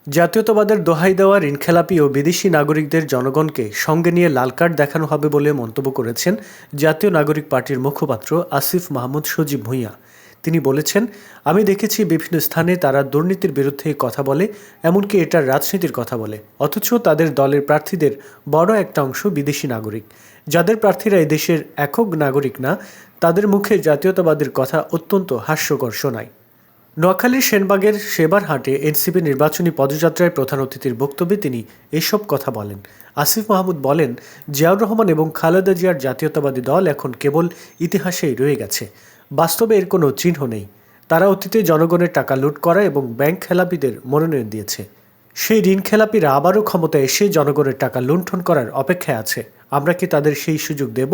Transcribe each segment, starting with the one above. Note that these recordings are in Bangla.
জাতীয়তাবাদের দোহাই দেওয়া ঋণখেলাপি ও বিদেশি নাগরিকদের জনগণকে সঙ্গে নিয়ে লাল কার্ড দেখানো হবে বলে মন্তব্য করেছেন জাতীয় নাগরিক পার্টির মুখপাত্র আসিফ মাহমুদ সজীব ভূঁইয়া। তিনি বলেছেন, আমি দেখেছি বিভিন্ন স্থানে তারা দুর্নীতির বিরুদ্ধে কথা বলে, এমনকি এটার রাজনীতির কথা বলে, অথচ তাদের দলের প্রার্থীদের বড় একটা অংশ বিদেশি নাগরিক। যাদের প্রার্থীরা এদেশের একক নাগরিক না, তাদের মুখে জাতীয়তাবাদের কথা অত্যন্ত হাস্যকর শোনায়। নোয়াখালীর সেনবাগের সেবারহাটে এনসিপি নির্বাচনী পদযাত্রায় প্রধান অতিথির বক্তব্যে তিনি এসব কথা বলেন। আসিফ মাহমুদ বলেন, জিয়াউর রহমান এবং খালেদা জিয়ার জাতীয়তাবাদী দল এখন কেবল ইতিহাসেই রয়ে গেছে, বাস্তবে এর কোনো চিহ্ন নেই। তারা অতীতে জনগণের টাকা লুট করা এবং ব্যাংক খেলাপিদের মনোনয়ন দিয়েছে। সেই ঋণ খেলাপিরা আবারও ক্ষমতায় এসে জনগণের টাকা লুণ্ঠন করার অপেক্ষায় আছে। আমরা কি তাদের সেই সুযোগ দেব?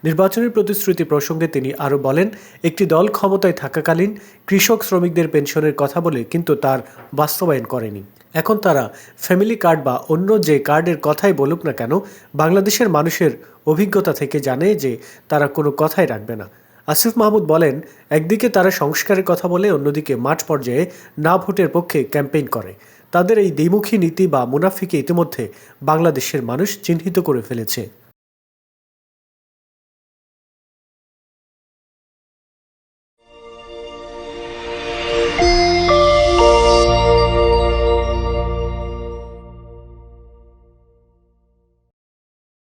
নির্বাচনের প্রতিশ্রুতি প্রসঙ্গে তিনি আরও বলেন, একটি দল ক্ষমতায় থাকাকালীন কৃষক শ্রমিকদের পেনশনের কথা বলে কিন্তু তার বাস্তবায়ন করেনি। এখন তারা ফ্যামিলি কার্ড বা অন্য যে কার্ডের কথাই বলুক না কেন, বাংলাদেশের মানুষের অভিজ্ঞতা থেকে জানে যে তারা কোনো কথাই রাখবে না। আসিফ মাহমুদ বলেন, একদিকে তারা সংস্কারের কথা বলে, অন্যদিকে মাঠ পর্যায়ে না ভোটের পক্ষে ক্যাম্পেইন করে। তাদের এই দ্বিমুখী নীতি বা মুনাফিকে ইতিমধ্যে বাংলাদেশের মানুষ চিহ্নিত করে ফেলেছে।